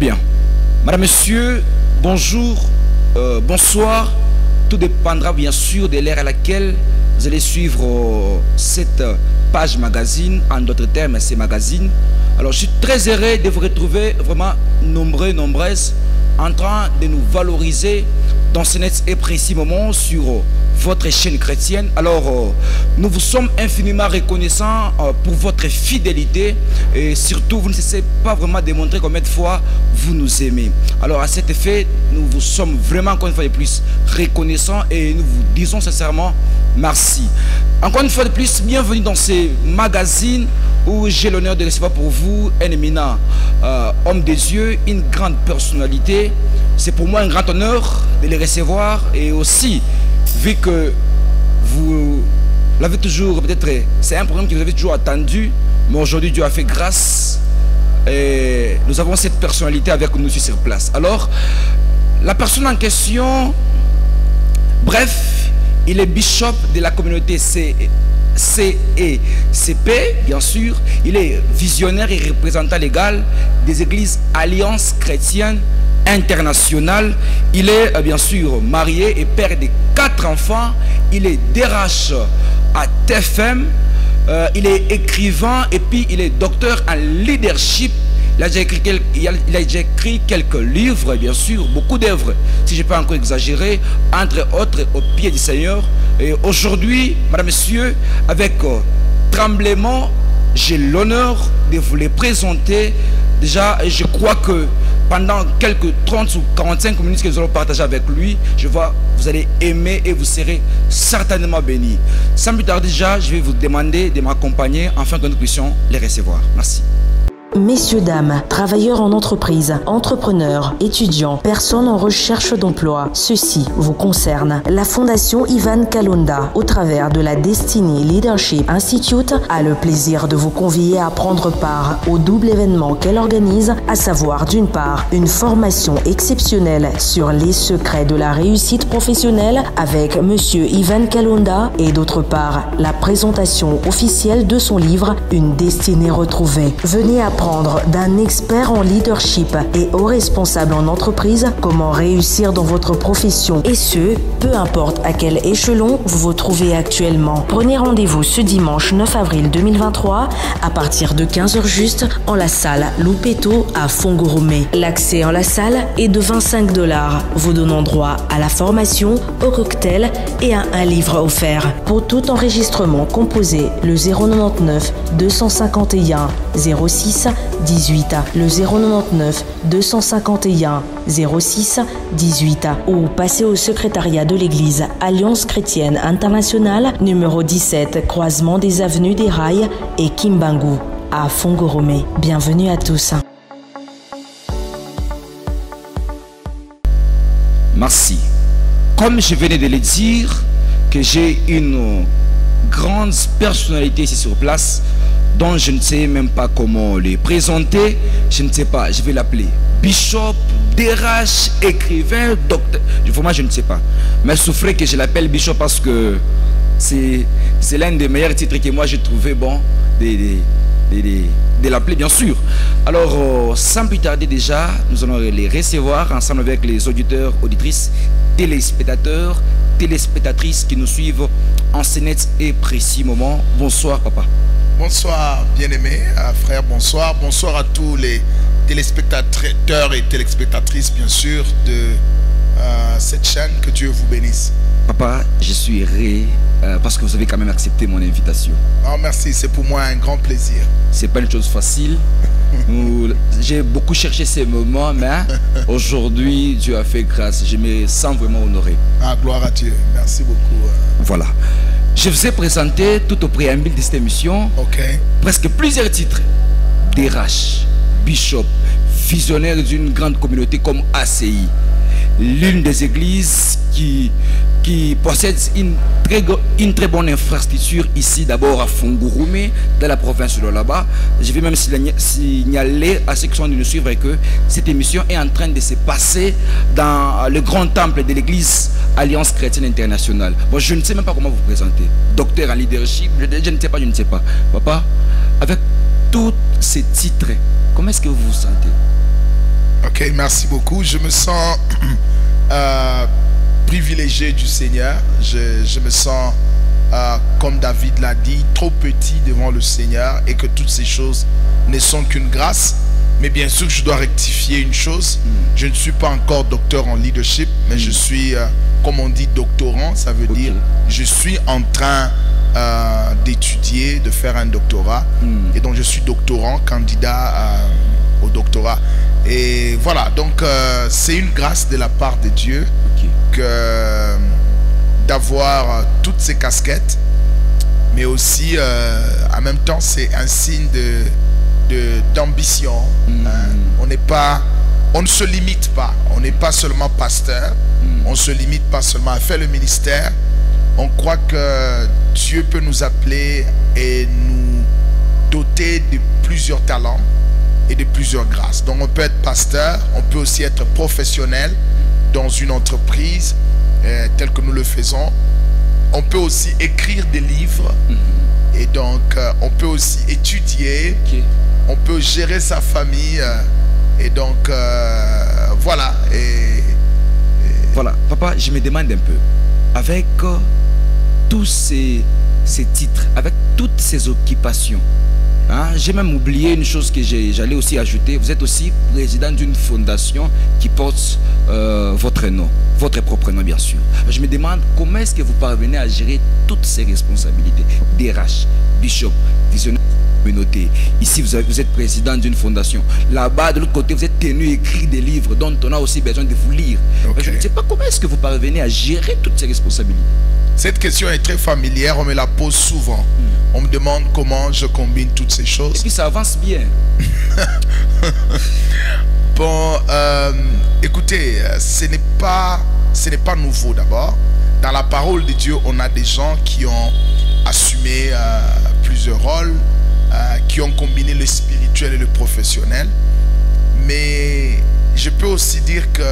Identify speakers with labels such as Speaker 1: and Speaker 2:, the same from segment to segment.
Speaker 1: bien. Madame, Monsieur, bonjour, bonsoir. Tout dépendra bien sûr de l'ère à laquelle vous allez suivre cette page magazine, en d'autres termes, ces magazines. Alors, je suis très heureux de vous retrouver vraiment nombreuses, en train de nous valoriser dans ce net et précis moment sur votre chaîne chrétienne. Alors, nous vous sommes infiniment reconnaissants pour votre fidélité et surtout, vous ne cessez pas vraiment de montrer combien de fois vous nous aimez. Alors, à cet effet, nous vous sommes vraiment encore une fois de plus reconnaissants et nous vous disons sincèrement merci. Encore une fois de plus, bienvenue dans ce magazine où j'ai l'honneur de recevoir pour vous un éminent homme des dieux, une grande personnalité. C'est pour moi un grand honneur de les recevoir et aussi, vu que vous l'avez toujours, peut-être, c'est un programme que vous avez toujours attendu, mais aujourd'hui Dieu a fait grâce et nous avons cette personnalité avec nous sur place. Alors, la personne en question, bref, il est bishop de la communauté CECP, bien sûr. Il est visionnaire et représentant légal des églises Alliance chrétienne internationale. Il est bien sûr marié et père de 4 enfants. Il est DRH à TFM. Il est écrivain et puis il est docteur en leadership. Il a déjà écrit quelques livres, bien sûr, beaucoup d'œuvres, si je ne peux encore exagérer, entre autres au pied du Seigneur. Et aujourd'hui, madame, monsieur, avec tremblement, j'ai l'honneur de vous les présenter. Déjà, je crois que pendant quelques 30 ou 45 minutes que nous allons partager avec lui, je vois, vous allez aimer et vous serez certainement bénis. Sans plus tarder, déjà, je vais vous demander de m'accompagner afin que nous puissions les recevoir. Merci.
Speaker 2: Messieurs, dames, travailleurs en entreprise, entrepreneurs, étudiants, personnes en recherche d'emploi, ceci vous concerne. La Fondation Ivan Kalonda, au travers de la Destiny Leadership Institute, a le plaisir de vous convier à prendre part au double événement qu'elle organise, à savoir d'une part une formation exceptionnelle sur les secrets de la réussite professionnelle avec Monsieur Ivan Kalonda et d'autre part la présentation officielle de son livre Une destinée retrouvée. Venez apprendre d'un expert en leadership et aux responsables en entreprise comment réussir dans votre profession et ce, peu importe à quel échelon vous vous trouvez actuellement. Prenez rendez-vous ce dimanche 9 avril 2023 à partir de 15h juste en la salle Loupeto à Fongoromé. L'accès en la salle est de 25 $, vous donnant droit à la formation, au cocktail et à un livre offert. Pour tout enregistrement, composez le 099 251 06 18, le 099 251 06 18 ou passez au secrétariat de l'église Alliance chrétienne internationale, numéro 17, croisement des avenues des Rails et Kimbangu à Fongoromé. Bienvenue à tous.
Speaker 1: Merci. Comme je venais de le dire, que j'ai une grande personnalité ici sur place, dont je ne sais même pas comment les présenter. Je ne sais pas, je vais l'appeler bishop, DRH, écrivain, docteur. Vraiment, je ne sais pas. Mais souffrez que je l'appelle bishop parce que c'est l'un des meilleurs titres que moi j'ai trouvé bon de l'appeler, bien sûr. Alors, sans plus tarder déjà, nous allons les recevoir ensemble avec les auditeurs, auditrices, téléspectateurs, téléspectatrices qui nous suivent en ce net et précis moment. Bonsoir, papa.
Speaker 3: Bonsoir, bien-aimés, frères, bonsoir. Bonsoir à tous les téléspectateurs et téléspectatrices, bien sûr, de cette chaîne. Que Dieu vous bénisse.
Speaker 1: Papa, je suis parce que vous avez quand même accepté mon invitation.
Speaker 3: Oh, merci, c'est pour moi un grand plaisir.
Speaker 1: C'est pas une chose facile. J'ai beaucoup cherché ces moments, mais aujourd'hui, Dieu a fait grâce. Je me sens vraiment honoré.
Speaker 3: Ah, gloire à Dieu. Merci beaucoup.
Speaker 1: Voilà. Je vous ai présenté tout au préambule de cette émission presque plusieurs titres. DRH, bishop, visionnaire d'une grande communauté comme ACI. L'une des églises qui possède une très bonne infrastructure ici d'abord à Fongoromé, dans la province de là-bas. Je vais même signaler à ceux qui sont venus nous suivre que cette émission est en train de se passer dans le grand temple de l'église Alliance chrétienne internationale. Bon, je ne sais même pas comment vous présenter. Docteur en leadership, je ne sais pas. Papa, avec tous ces titres, comment est-ce que vous vous sentez?
Speaker 3: Ok, Ok, merci beaucoup. Je me sens privilégié du Seigneur. Je me sens, comme David l'a dit, trop petit devant le Seigneur et que toutes ces choses ne sont qu'une grâce. Mais bien sûr, je dois rectifier une chose. Je ne suis pas encore docteur en leadership, mais je suis, comme on dit, doctorant. Ça veut dire, je suis en train d'étudier, de faire un doctorat. Et donc, je suis doctorant, candidat au doctorat. Et voilà, donc c'est une grâce de la part de Dieu que d'avoir toutes ces casquettes. Mais aussi, en même temps, c'est un signe d'ambition. On ne se limite pas. On n'est pas seulement pasteur. On ne se limite pas seulement à faire le ministère. On croit que Dieu peut nous appeler et nous doter de plusieurs talents et de plusieurs grâces. Donc on peut être pasteur, on peut aussi être professionnel dans une entreprise telle que nous le faisons. On peut aussi écrire des livres. Et donc on peut aussi étudier. On peut gérer sa famille. Et donc voilà.
Speaker 1: Voilà, papa, je me demande un peu, avec tous ces titres, avec toutes ces occupations, hein, j'ai même oublié une chose que j'allais aussi ajouter. Vous êtes aussi président d'une fondation qui porte votre nom, votre propre nom bien sûr. Je me demande comment est-ce que vous parvenez à gérer toutes ces responsabilités, DRH, bishop, visionnaire communauté. Ici, vous êtes président d'une fondation. Là-bas, de l'autre côté, vous êtes tenu à écrire des livres dont on a aussi besoin de vous lire. Je ne sais pas comment est-ce que vous parvenez à gérer toutes ces responsabilités.
Speaker 3: Cette question est très familière, on me la pose souvent. On me demande comment je combine toutes ces choses.
Speaker 1: Et puis ça avance bien.
Speaker 3: Bon, écoutez, ce n'est pas nouveau d'abord. Dans la parole de Dieu, on a des gens qui ont assumé plusieurs rôles, qui ont combiné le spirituel et le professionnel. Mais je peux aussi dire que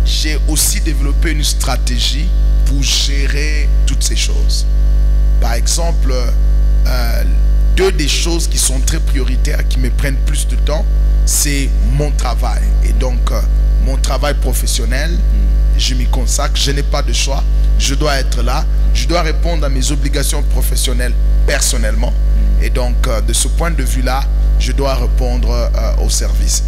Speaker 3: j'ai aussi développé une stratégie pour gérer toutes ces choses. Par exemple, deux des choses qui sont très prioritaires, qui me prennent plus de temps, c'est mon travail. Et donc, mon travail professionnel, je m'y consacre, je n'ai pas de choix. Je dois être là, je dois répondre à mes obligations professionnelles personnellement. Et donc, de ce point de vue-là, je dois répondre au service.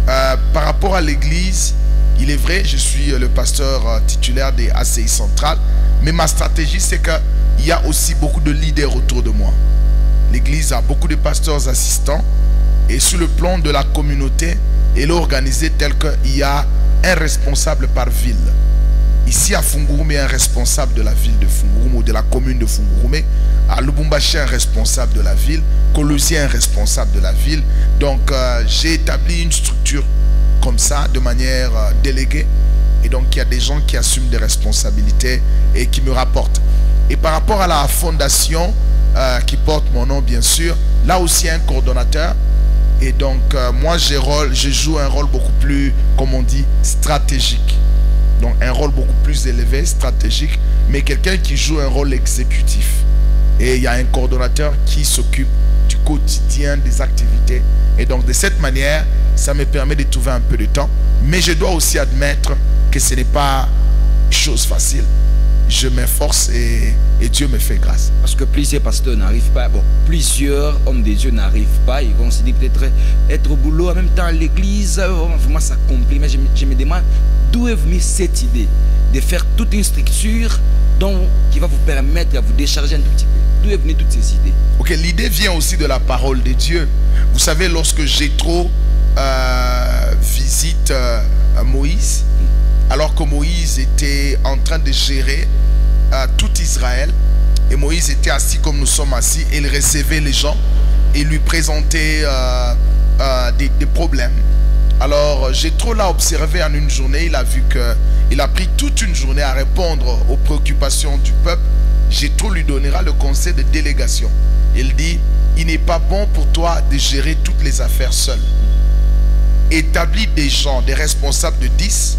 Speaker 3: Par rapport à l'église, il est vrai, je suis le pasteur titulaire des ACI Centrales, mais ma stratégie, c'est qu'il y a aussi beaucoup de leaders autour de moi. L'église a beaucoup de pasteurs assistants, et sur le plan de la communauté, elle est organisée tel qu'il y a un responsable par ville. Ici à Fungurume, il y a un responsable de la ville de Fungurume ou de la commune de Fungurume. À Lubumbashi, un responsable de la ville. Colosie, un responsable de la ville. Donc, j'ai établi une structure comme ça, de manière déléguée. Et donc, il y a des gens qui assument des responsabilités et qui me rapportent. Et par rapport à la fondation qui porte mon nom, bien sûr, là aussi, il y a un coordonnateur. Et donc, moi, je joue un rôle beaucoup plus, comme on dit, stratégique. Donc un rôle beaucoup plus élevé, stratégique, mais quelqu'un qui joue un rôle exécutif. Et il y a un coordonnateur qui s'occupe du quotidien des activités. Et donc de cette manière, ça me permet de trouver un peu de temps. Mais je dois aussi admettre que ce n'est pas chose facile. Je m'efforce et Dieu me fait grâce.
Speaker 1: Parce que plusieurs pasteurs n'arrivent pas, bon, plusieurs hommes de Dieu n'arrivent pas, ils vont se dire peut-être être au boulot, en même temps l'église, vraiment ça complique. Mais je me demande d'où est venue cette idée de faire toute une structure qui va vous permettre à vous décharger un tout petit peu. D'où est venue toutes ces idées?
Speaker 3: Ok, l'idée vient aussi de la parole de Dieu. Vous savez, lorsque Jéthro visite Moïse, alors que Moïse était en train de gérer tout Israël, et Moïse était assis comme nous sommes assis, et il recevait les gens et lui présentait des problèmes. Alors Jéthro l'a observé en une journée, il a vu qu'il a pris toute une journée à répondre aux préoccupations du peuple. Jéthro lui donnera le conseil de délégation. Il dit, il n'est pas bon pour toi de gérer toutes les affaires seul. Établis des gens, des responsables de 10,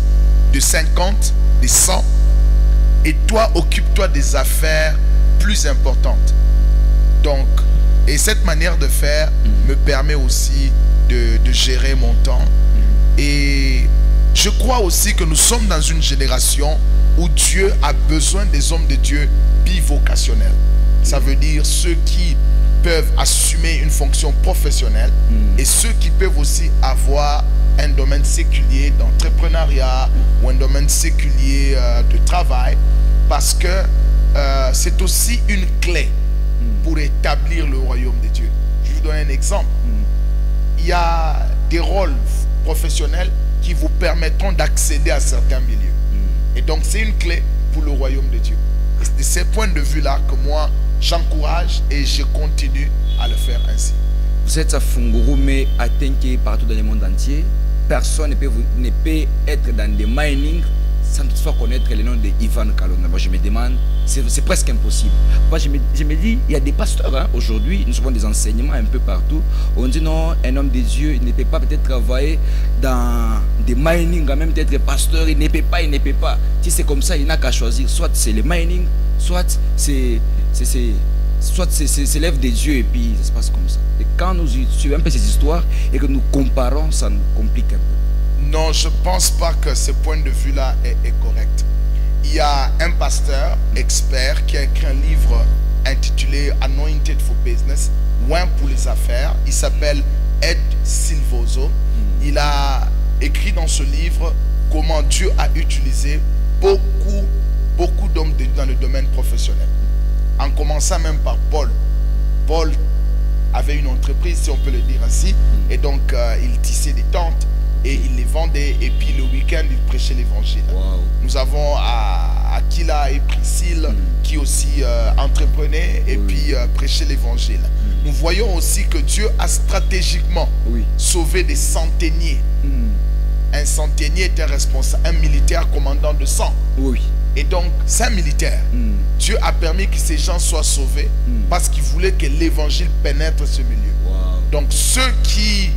Speaker 3: de 50, de 100, et toi occupe-toi des affaires plus importantes. Donc, et cette manière de faire me permet aussi de gérer mon temps. Et je crois aussi que nous sommes dans une génération où Dieu a besoin des hommes de Dieu bivocationnels. Ça veut dire ceux qui peuvent assumer une fonction professionnelle et ceux qui peuvent aussi avoir un domaine séculier d'entrepreneuriat ou un domaine séculier de travail, parce que c'est aussi une clé pour établir le royaume de Dieu. Je vais vous donner un exemple. Il y a des rôles professionnels qui vous permettront d'accéder à certains milieux. Et donc c'est une clé pour le royaume de Dieu. Et c'est de ces points de vue-là que moi, j'encourage et je continue à le faire ainsi.
Speaker 1: Vous êtes à Fungurume, à Tenke, partout dans le monde entier. Personne ne peut être dans des mining sans toutefois connaître le nom de Ivan Kalonda. Moi, je me demande, c'est presque impossible. Moi, je me dis, il y a des pasteurs, hein, aujourd'hui, nous avons des enseignements un peu partout. On dit non, un homme de Dieu, il ne peut pas peut-être travailler dans des mining, même peut-être pasteur, il ne peut pas. Si c'est comme ça, il n'a qu'à choisir. Soit c'est le mining, soit c'est l'œuvre de Dieu et puis ça se passe comme ça. Et quand nous suivons un peu ces histoires et que nous comparons, ça nous complique un peu.
Speaker 3: Non, je ne pense pas que ce point de vue-là est correct. Il y a un pasteur expert qui a écrit un livre intitulé Anointed for Business, Oint pour les affaires. Il s'appelle Ed Silvoso. Il a écrit dans ce livre comment Dieu a utilisé beaucoup d'hommes dans le domaine professionnel. En commençant même par Paul. Paul avait une entreprise, si on peut le dire ainsi, et donc il tissait des tentes et il les vendait, et puis le week-end il prêchait l'évangile. Wow. Nous avons Aquila et Priscille qui aussi entreprenaient et puis prêchaient l'évangile. Nous voyons aussi que Dieu a stratégiquement sauvé des centeniers. Un centenier était responsable, un militaire commandant de 100. Et donc, c'est un militaire. Dieu a permis que ces gens soient sauvés parce qu'il voulait que l'évangile pénètre ce milieu. Donc, ceux qui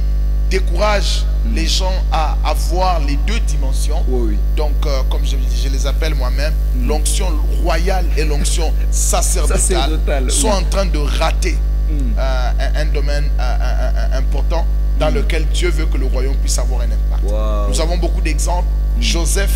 Speaker 3: découragent les gens à avoir les deux dimensions, donc, comme je les appelle moi-même, l'onction royale et l'onction sacerdotale sont en train de rater un domaine important dans lequel Dieu veut que le royaume puisse avoir un impact. Nous avons beaucoup d'exemples. Joseph,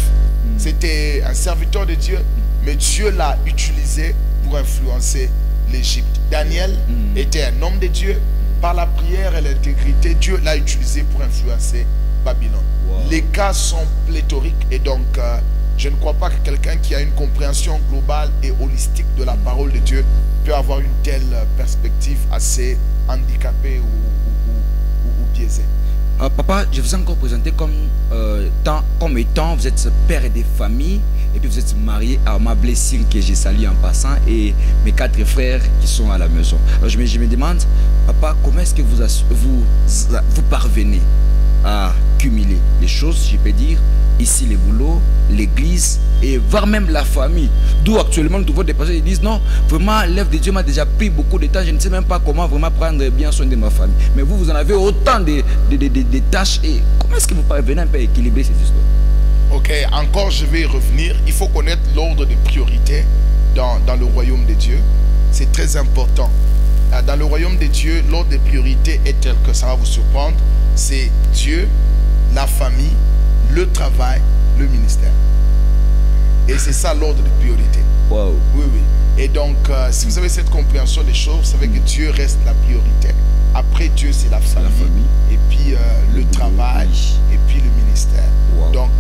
Speaker 3: c'était un serviteur de Dieu, mais Dieu l'a utilisé pour influencer l'Égypte. Daniel était un homme de Dieu. Par la prière et l'intégrité, Dieu l'a utilisé pour influencer Babylone. Les cas sont pléthoriques et donc je ne crois pas que quelqu'un qui a une compréhension globale et holistique de la parole de Dieu peut avoir une telle perspective assez handicapée ou biaisée.
Speaker 1: Papa, je vous ai encore présenté comme étant, vous êtes père des familles et puis vous êtes marié à ma blessing que j'ai salué en passant et mes 4 frères qui sont à la maison. Alors je me demande, papa, comment est-ce que vous parvenez à cumuler les choses, je peux dire, ici les boulots, l'église et voire même la famille. D'où actuellement nous trouvons des personnes qui disent non, vraiment l'œuvre de Dieu m'a déjà pris beaucoup de temps, je ne sais même pas comment vraiment prendre bien soin de ma famille. Mais vous en avez autant de tâches et comment est-ce que vous parvenez un peu à équilibrer ces histoires?
Speaker 3: Ok, encore je vais y revenir. Il faut connaître l'ordre des priorités dans le royaume de Dieu. C'est très important. Dans le royaume de Dieu, l'ordre des priorités est tel que ça va vous surprendre. C'est Dieu, la famille, le travail, le ministère. Et c'est ça l'ordre des priorités.
Speaker 1: Wow.
Speaker 3: Oui. Et donc, si vous avez cette compréhension des choses, vous savez que Dieu reste la priorité. Après Dieu, c'est la famille. Et puis le travail. Et puis le ministère. Wow. Donc,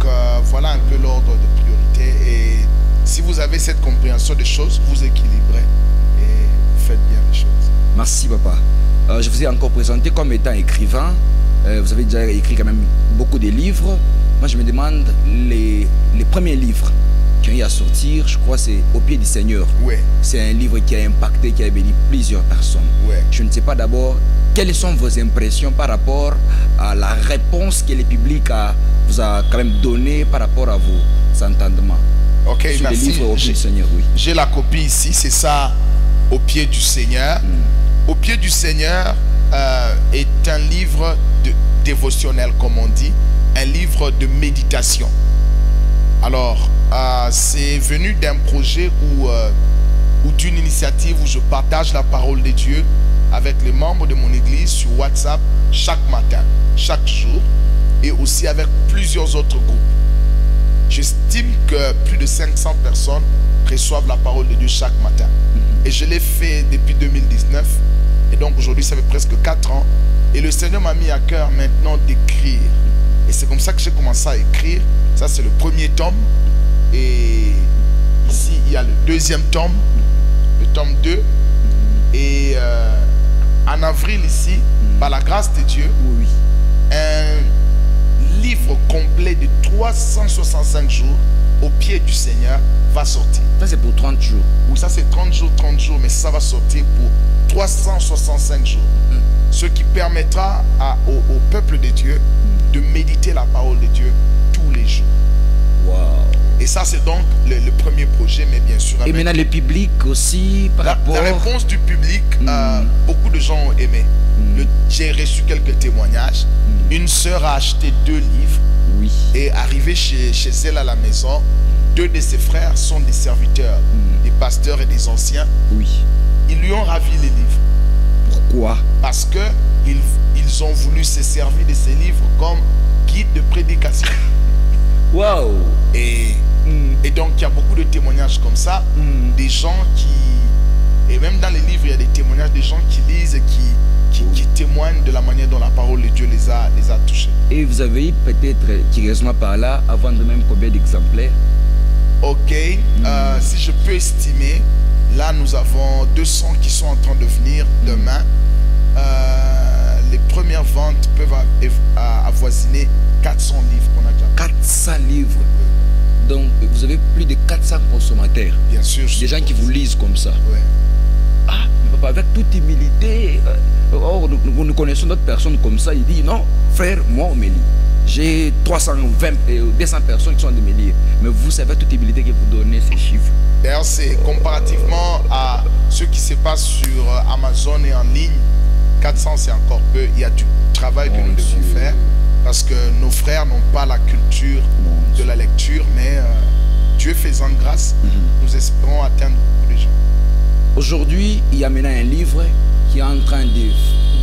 Speaker 3: voilà un peu l'ordre de priorité. Et si vous avez cette compréhension des choses, vous équilibrez et faites bien les choses.
Speaker 1: Merci, papa. Je vous ai encore présenté comme étant écrivain. Vous avez déjà écrit quand même beaucoup de livres. Moi, je me demande les premiers livres qui ont eu à sortir, je crois, c'est Au pied du Seigneur. C'est un livre qui a impacté, qui a béni plusieurs personnes. Je ne sais pas d'abord, quelles sont vos impressions par rapport à la réponse que le public vous a quand même donnée par rapport à vos entendements.
Speaker 3: Ok,
Speaker 1: sur
Speaker 3: merci.
Speaker 1: Les livres Au pied du Seigneur,
Speaker 3: J'ai la copie ici, c'est ça, Au pied du Seigneur. Au pied du Seigneur est un livre dévotionnel, comme on dit, un livre de méditation. Alors, c'est venu d'un projet ou d'une initiative où je partage la parole de Dieu avec les membres de mon église sur WhatsApp chaque matin. chaque jour et aussi avec plusieurs autres groupes. J'estime que plus de 500 personnes reçoivent la parole de Dieu chaque matin. Et je l'ai fait depuis 2019. Et donc aujourd'hui, ça fait presque 4 ans. Et le Seigneur m'a mis à cœur maintenant d'écrire. Et c'est comme ça que j'ai commencé à écrire. Ça, c'est le premier tome. Et ici, il y a le deuxième tome, le tome 2. Et en avril, ici, par la grâce de Dieu, un livre complet de 365 jours au pied du Seigneur va sortir.
Speaker 1: Ça, c'est pour 30 jours.
Speaker 3: Oui, ça, c'est 30 jours, mais ça va sortir pour 365 jours. Ce qui permettra au peuple de Dieu de méditer la parole de Dieu tous les jours.
Speaker 1: Wow.
Speaker 3: Et ça, c'est donc le premier projet, mais bien sûr...
Speaker 1: Et maintenant, le public aussi, par rapport...
Speaker 3: La réponse du public, beaucoup de gens ont aimé. J'ai reçu quelques témoignages. Une sœur a acheté 2 livres.
Speaker 1: Oui.
Speaker 3: Et arrivé chez elle à la maison, 2 de ses frères sont des serviteurs, des pasteurs et des anciens.
Speaker 1: Oui.
Speaker 3: Ils lui ont ravi les livres.
Speaker 1: Pourquoi?
Speaker 3: Parce que ils ont voulu se servir de ces livres comme guide de prédication.
Speaker 1: Wow.
Speaker 3: Et donc il y a beaucoup de témoignages comme ça, des gens qui... Et même dans les livres, il y a des témoignages des gens qui lisent et qui témoignent de la manière dont la parole de Dieu les a touchés.
Speaker 1: Et vous avez peut-être, curieusement par là, à vendre même combien d'exemplaires?
Speaker 3: Ok, si je peux estimer, là nous avons 200 qui sont en train de venir demain. Les premières ventes peuvent avoisiner 400 livres qu'on a déjà.
Speaker 1: 400 livres. Donc vous avez plus de 400 consommateurs.
Speaker 3: Bien sûr.
Speaker 1: Des gens qui vous lisent comme ça.
Speaker 3: Ouais.
Speaker 1: Ah, mais papa, avec toute humilité, or, nous connaissons d'autres personnes comme ça. Il dit non, frère, moi on me lit. J'ai 200 personnes qui sont de me lire. Mais vous savez toute humilité que vous donnez ces chiffres.
Speaker 3: D'ailleurs, c'est comparativement à ce qui se passe sur Amazon et en ligne. 400, c'est encore peu. Il y a du travail que nous devons faire. Parce que nos frères n'ont pas la culture de la lecture. Mais Dieu faisant grâce, nous espérons atteindre beaucoup de gens.
Speaker 1: Aujourd'hui, il y a maintenant un livre qui est en train de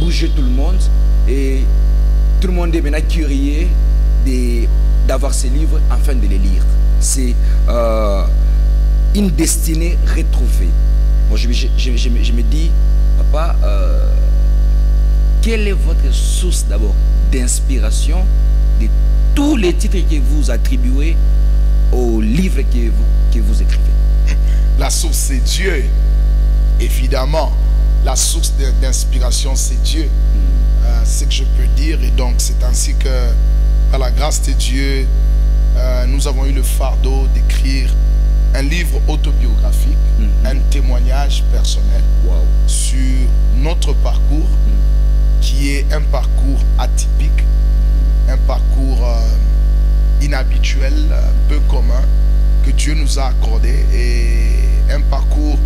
Speaker 1: bouger tout le monde. Et tout le monde est maintenant curieux d'avoir ces livres afin de les lire. C'est une destinée retrouvée. Moi, je me dis, papa, quelle est votre source d'abord d'inspiration de tous les titres que vous attribuez aux livres que vous écrivez?
Speaker 3: La source, c'est Dieu. Évidemment, la source d'inspiration, c'est Dieu. C'est ce que je peux dire. Et donc, c'est ainsi que, par la grâce de Dieu, nous avons eu le fardeau d'écrire un livre autobiographique, un témoignage personnel sur notre parcours, qui est un parcours atypique, un parcours inhabituel, peu commun, que Dieu nous a accordé, et un parcours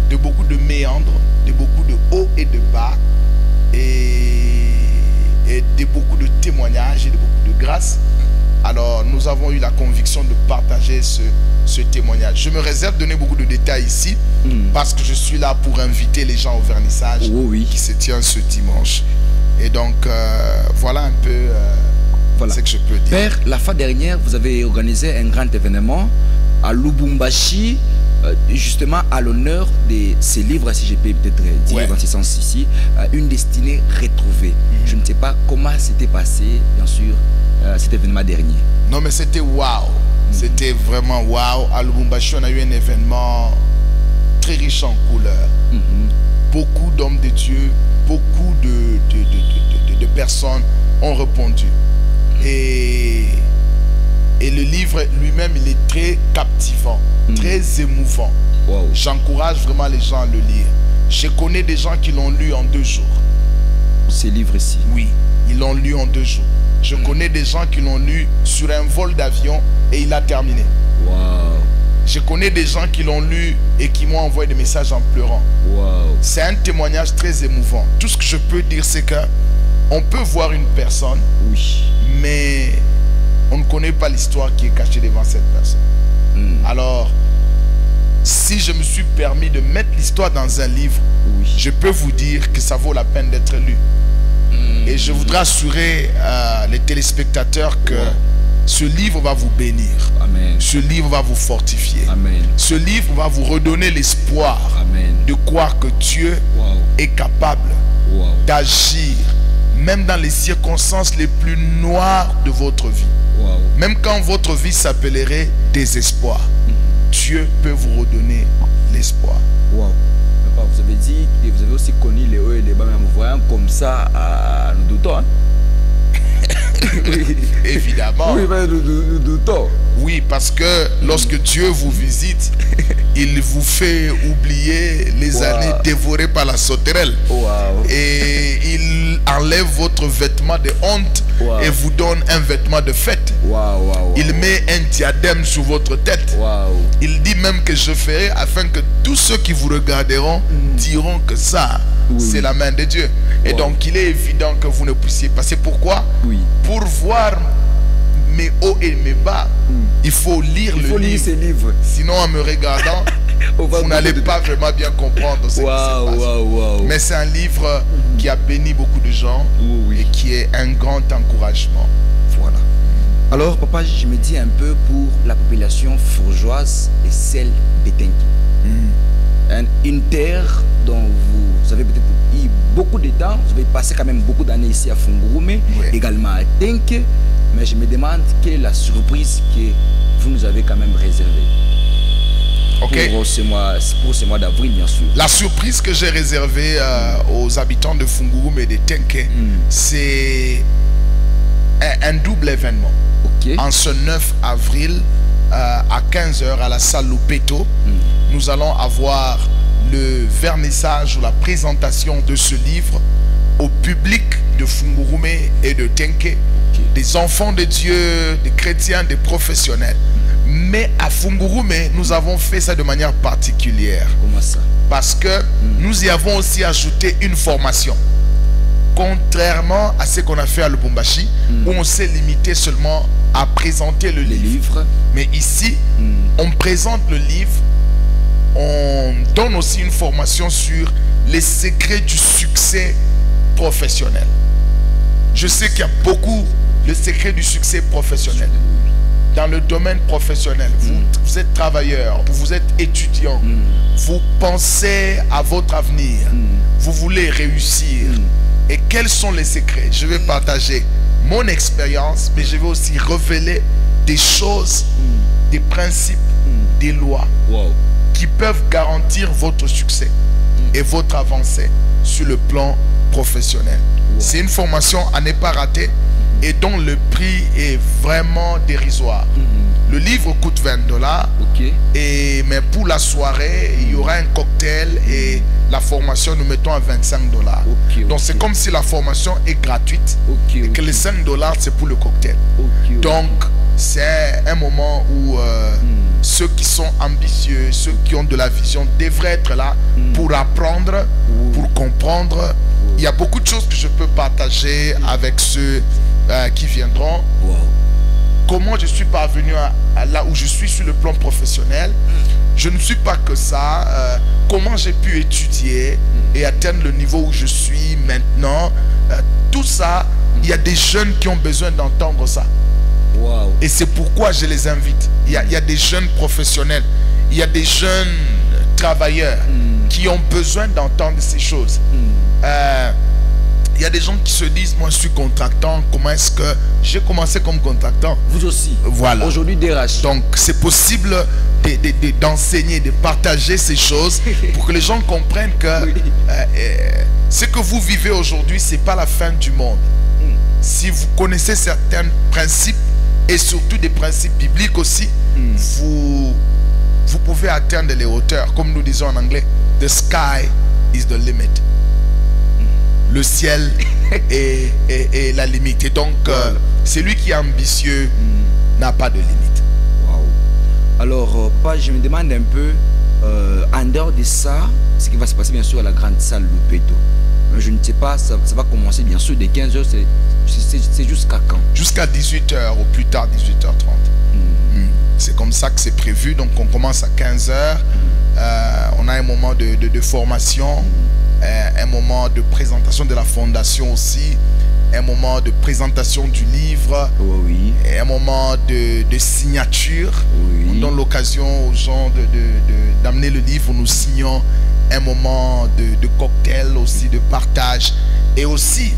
Speaker 3: de beaucoup de méandres, de beaucoup de hauts et de bas, et de beaucoup de témoignages et de beaucoup de grâce. Alors nous avons eu la conviction de partager ce témoignage. Je me réserve de donner beaucoup de détails ici, parce que je suis là pour inviter les gens au vernissage qui se tient ce dimanche. Et donc voilà un peu ce que je peux dire.
Speaker 1: Père, la fois dernière, vous avez organisé un grand événement à Lubumbashi, justement à l'honneur de ces livres, si je peux peut-être dire dans ce sens ici, une destinée retrouvée. Je ne sais pas comment c'était passé, bien sûr, cet événement dernier.
Speaker 3: Non, mais c'était waouh. C'était vraiment waouh. À Lubumbashi, on a eu un événement très riche en couleurs. Beaucoup d'hommes de Dieu, beaucoup de personnes ont répondu. Et le livre lui-même, il est très captivant, très émouvant. J'encourage vraiment les gens à le lire. Je connais des gens qui l'ont lu en 2 jours.
Speaker 1: Ces livres-ci? Oui,
Speaker 3: ils l'ont lu en 2 jours. Je connais des gens qui l'ont lu sur un vol d'avion et il a terminé. Je connais des gens qui l'ont lu et qui m'ont envoyé des messages en pleurant. C'est un témoignage très émouvant. Tout ce que je peux dire, c'est que on peut voir une personne, mais on ne connaît pas l'histoire qui est cachée devant cette personne. Alors, si je me suis permis de mettre l'histoire dans un livre, je peux vous dire que ça vaut la peine d'être lu. Et je voudrais assurer les téléspectateurs que ce livre va vous bénir.
Speaker 1: Amen.
Speaker 3: Ce livre va vous fortifier.
Speaker 1: Amen.
Speaker 3: Ce livre va vous redonner l'espoir
Speaker 1: Amen.
Speaker 3: de croire que Dieu est capable d'agir, même dans les circonstances les plus noires de votre vie. Même quand votre vie s'appellerait désespoir, Dieu peut vous redonner l'espoir.
Speaker 1: Wow. Vous avez dit, et vous avez aussi connu les hauts et les bas, mais en vous voyant comme ça, nous doutons. Hein?
Speaker 3: Évidemment.
Speaker 1: Oui, mais nous doutons.
Speaker 3: Oui, parce que lorsque Dieu vous visite, il vous fait oublier les années dévorées par la sauterelle. Et il enlève votre vêtement de honte et vous donne un vêtement de fête. Il met un diadème sur votre tête. Il dit même que je ferai afin que tous ceux qui vous regarderont diront que ça, c'est la main de Dieu. Et donc il est évident que vous ne puissiez pas. C'est pourquoi, pour voir mes hauts et mes bas, il faut lire le livre.
Speaker 1: Ces livres.
Speaker 3: Sinon, en me regardant, vous n'allez pas vraiment bien comprendre ce qui se passe. Mais c'est un livre qui a béni beaucoup de gens et qui est un grand encouragement.
Speaker 1: Voilà. Alors, papa, je me dis un peu pour la population fourgeoise et celle d'Etenke. Une terre dont vous avez peut-être eu beaucoup de temps, vous avez passé quand même beaucoup d'années ici à Fungurume, également à Tenke, mais je me demande quelle est la surprise que vous nous avez quand même réservée pour ce mois d'avril, bien sûr. La surprise que j'ai réservée aux habitants de Fungurume et de Tenke, c'est un double événement. En ce 9 avril, à 15 h à la salle Lupeto, nous allons avoir le vernissage ou la présentation de ce livre au public de Fungurume et de Tenke, des enfants de Dieu, des chrétiens, des professionnels. Mais à Fungurume, nous avons fait ça de manière particulière. Comment ça?
Speaker 3: Parce que nous y avons aussi ajouté une formation. Contrairement à ce qu'on a fait à Lubumbashi, où on s'est limité seulement à présenter le livre. Mais ici, on présente le livre, on donne aussi une formation sur les secrets du succès professionnel. Je sais qu'il y a beaucoup de secrets du succès professionnel. Dans le domaine professionnel, vous êtes travailleur, vous êtes étudiant, vous pensez à votre avenir, vous voulez réussir. Et quels sont les secrets? Je vais partager mon expérience, mais je vais aussi révéler des choses, des principes, des lois qui peuvent garantir votre succès et votre avancée sur le plan professionnel. C'est une formation à ne pas rater et dont le prix est vraiment dérisoire. Le livre coûte 20 $, mais pour la soirée, il y aura un cocktail et la formation, nous mettons à 25 $. Donc c'est comme si la formation est gratuite et que les 5 $, c'est pour le cocktail. Donc c'est un moment où ceux qui sont ambitieux, ceux qui ont de la vision devraient être là pour apprendre, pour comprendre. Il y a beaucoup de choses que je peux partager avec ceux qui viendront. Comment je suis parvenu à là où je suis sur le plan professionnel. Je ne suis pas que ça. Comment j'ai pu étudier et atteindre le niveau où je suis maintenant. Tout ça, il y a des jeunes qui ont besoin d'entendre ça. Et c'est pourquoi je les invite. Il y a des jeunes professionnels, il y a des jeunes travailleurs qui ont besoin d'entendre ces choses. Il y a des gens qui se disent, moi je suis contractant, comment est-ce que j'ai commencé comme contractant?
Speaker 1: Vous aussi.
Speaker 3: Voilà.
Speaker 1: Aujourd'hui DRH.
Speaker 3: Donc c'est possible d'enseigner, de partager ces choses pour que les gens comprennent que ce que vous vivez aujourd'hui, c'est pas la fin du monde. Si vous connaissez certains principes et surtout des principes bibliques aussi, vous pouvez atteindre les hauteurs. Comme nous disons en anglais, the sky is the limit. Le ciel est la limite. Et donc, celui qui est ambitieux n'a pas de limite.
Speaker 1: Alors, je me demande un peu, en dehors de ça, ce qui va se passer bien sûr à la grande salle Lupeto. Mais je ne sais pas, ça va commencer bien sûr dès 15 h. C'est jusqu'à quand? Jusqu'à
Speaker 3: 18 h, au plus tard 18h30. C'est comme ça que c'est prévu. Donc, on commence à 15 h. On a un moment de formation. un moment de présentation de la fondation aussi, un moment de présentation du livre,
Speaker 1: oui.
Speaker 3: et un moment de signature.
Speaker 1: Oui.
Speaker 3: On donne l'occasion aux gens d'amener le livre, nous signons un moment de cocktail aussi, de partage, et aussi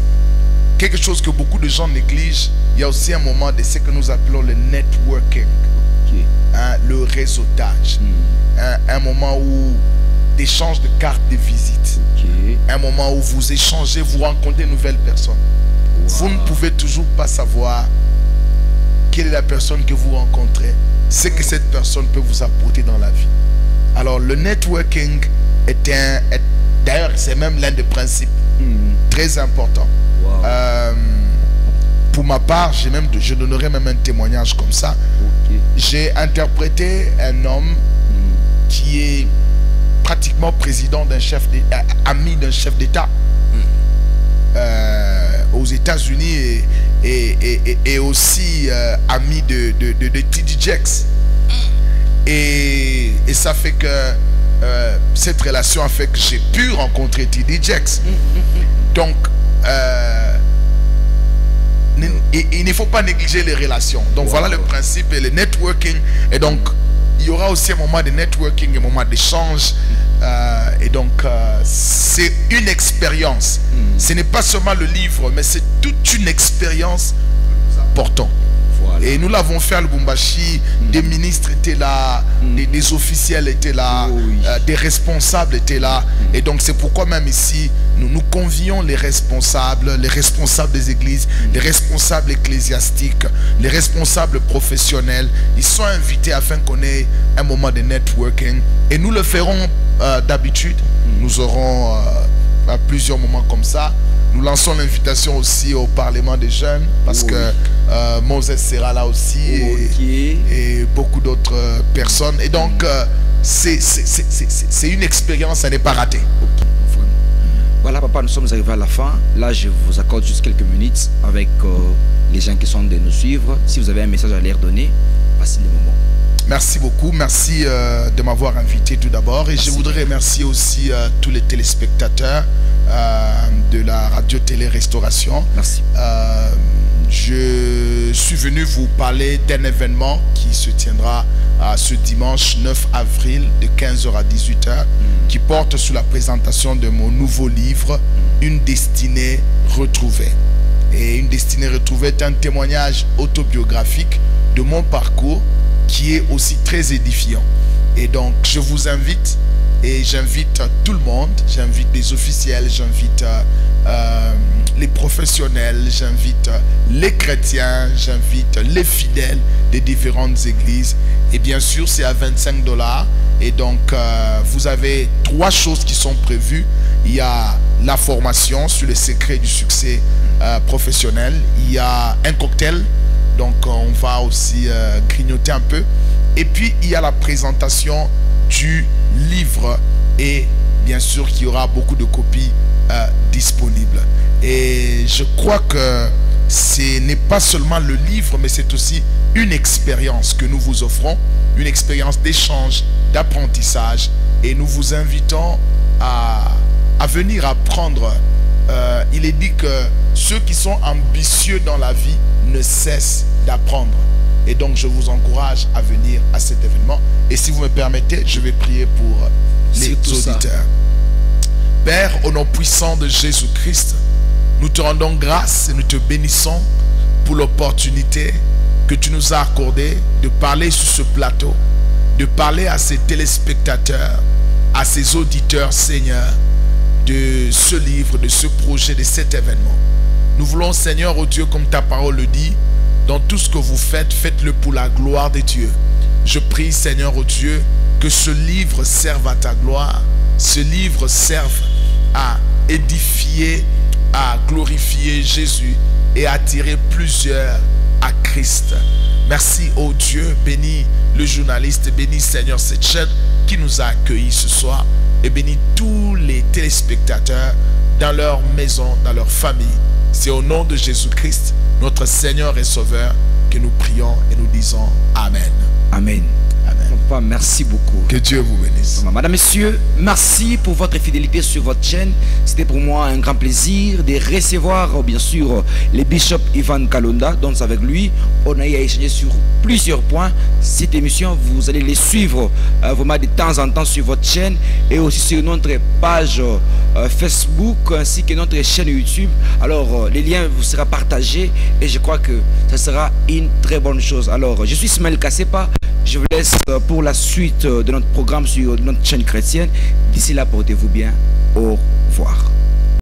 Speaker 3: quelque chose que beaucoup de gens négligent, il y a aussi un moment de ce que nous appelons le networking,
Speaker 1: Okay.
Speaker 3: hein, le réseautage, un moment où d'échange de cartes de visite,
Speaker 1: Okay.
Speaker 3: un moment où vous échangez, vous rencontrez de nouvelles personnes.
Speaker 1: Wow.
Speaker 3: Vous ne pouvez toujours pas savoir quelle est la personne que vous rencontrez, ce que cette personne peut vous apporter dans la vie. Alors le networking d'ailleurs c'est même l'un des principes très importants.
Speaker 1: Wow.
Speaker 3: Pour ma part, je donnerai même un témoignage comme ça.
Speaker 1: Okay.
Speaker 3: J'ai interprété un homme qui est pratiquement président d'un ami d'un chef d'État aux États-Unis et aussi ami de TD Jakes. Et ça fait que cette relation a fait que j'ai pu rencontrer TD Jakes. Donc, il ne faut pas négliger les relations. Donc, voilà le principe et le networking. Et donc, il y aura aussi un moment de networking, un moment d'échange. Et donc, c'est une expérience. Ce n'est pas seulement le livre, mais c'est toute une expérience que nous apportons. Voilà. Et nous l'avons fait à Lubumbashi. Des ministres étaient là, des officiels étaient là, des responsables étaient là. Et donc c'est pourquoi même ici, nous convions les responsables des églises, les responsables ecclésiastiques, les responsables professionnels. Ils sont invités afin qu'on ait un moment de networking. Et nous le ferons d'habitude. Nous aurons plusieurs moments comme ça. Nous lançons l'invitation aussi au Parlement des jeunes parce que Moses sera là aussi et beaucoup d'autres personnes. Et donc, c'est une expérience, ça n'est pas raté.
Speaker 1: Voilà, papa, nous sommes arrivés à la fin. Là, je vous accorde juste quelques minutes avec les gens qui sont de nous suivre. Si vous avez un message à leur donner, passez le moment.
Speaker 3: Merci beaucoup. Merci de m'avoir invité tout d'abord. Et je voudrais remercier aussi tous les téléspectateurs de la radio-télé Restauration.
Speaker 1: Merci.
Speaker 3: Je suis venu vous parler d'un événement qui se tiendra ce dimanche 9 avril de 15h à 18h qui porte sur la présentation de mon nouveau livre Une destinée retrouvée. Et Une destinée retrouvée est un témoignage autobiographique de mon parcours qui est aussi très édifiant. Et donc je vous invite et j'invite tout le monde, j'invite les officiels, j'invite les professionnels, j'invite les chrétiens, j'invite les fidèles des différentes églises. Et bien sûr, c'est à 25 $. Et donc, vous avez 3 choses qui sont prévues. Il y a la formation sur les secrets du succès professionnel. Il y a un cocktail. Donc, on va aussi grignoter un peu. Et puis, il y a la présentation du livre. Et bien sûr qu'il y aura beaucoup de copies disponibles. Et je crois que ce n'est pas seulement le livre, mais c'est aussi une expérience que nous vous offrons, une expérience d'échange, d'apprentissage. Et nous vous invitons à venir apprendre. Il est dit que ceux qui sont ambitieux dans la vie ne cessent d'apprendre. Et donc je vous encourage à venir à cet événement. Et si vous me permettez, je vais prier pour les auditeurs. Père, au nom puissant de Jésus-Christ, nous te rendons grâce et nous te bénissons pour l'opportunité que tu nous as accordée de parler sur ce plateau, de parler à ces téléspectateurs, à ces auditeurs, Seigneur, de ce livre, de ce projet, de cet événement. Nous voulons, Seigneur, oh Dieu, comme ta parole le dit, dans tout ce que vous faites, faites-le pour la gloire de Dieu. Je prie, Seigneur, oh Dieu, que ce livre serve à ta gloire, ce livre serve à édifier, à glorifier Jésus et à attirer plusieurs à Christ. Merci, oh Dieu, bénis le journaliste, bénis, Seigneur, cette chaîne qui nous a accueillis ce soir et bénis tous les téléspectateurs dans leur maison, dans leur famille. C'est au nom de Jésus-Christ, notre Seigneur et Sauveur, que nous prions et nous disons Amen.
Speaker 1: Amen.
Speaker 3: Amen.
Speaker 1: Papa, merci beaucoup.
Speaker 3: Que Dieu vous bénisse.
Speaker 1: Madame, Messieurs, merci pour votre fidélité sur votre chaîne. C'était pour moi un grand plaisir de recevoir, bien sûr, le bishop Ivan Kalonda. Donc avec lui, on a échangé sur plusieurs points. Cette émission, vous allez les suivre vraiment de temps en temps sur votre chaîne et aussi sur notre page Facebook ainsi que notre chaîne YouTube. Alors, les liens vous seront partagés et je crois que ça sera une très bonne chose. Alors, je suis Ismaël Kassepa. Je vous laisse pour la suite de notre programme sur notre chaîne chrétienne. D'ici là, portez-vous bien. Au revoir.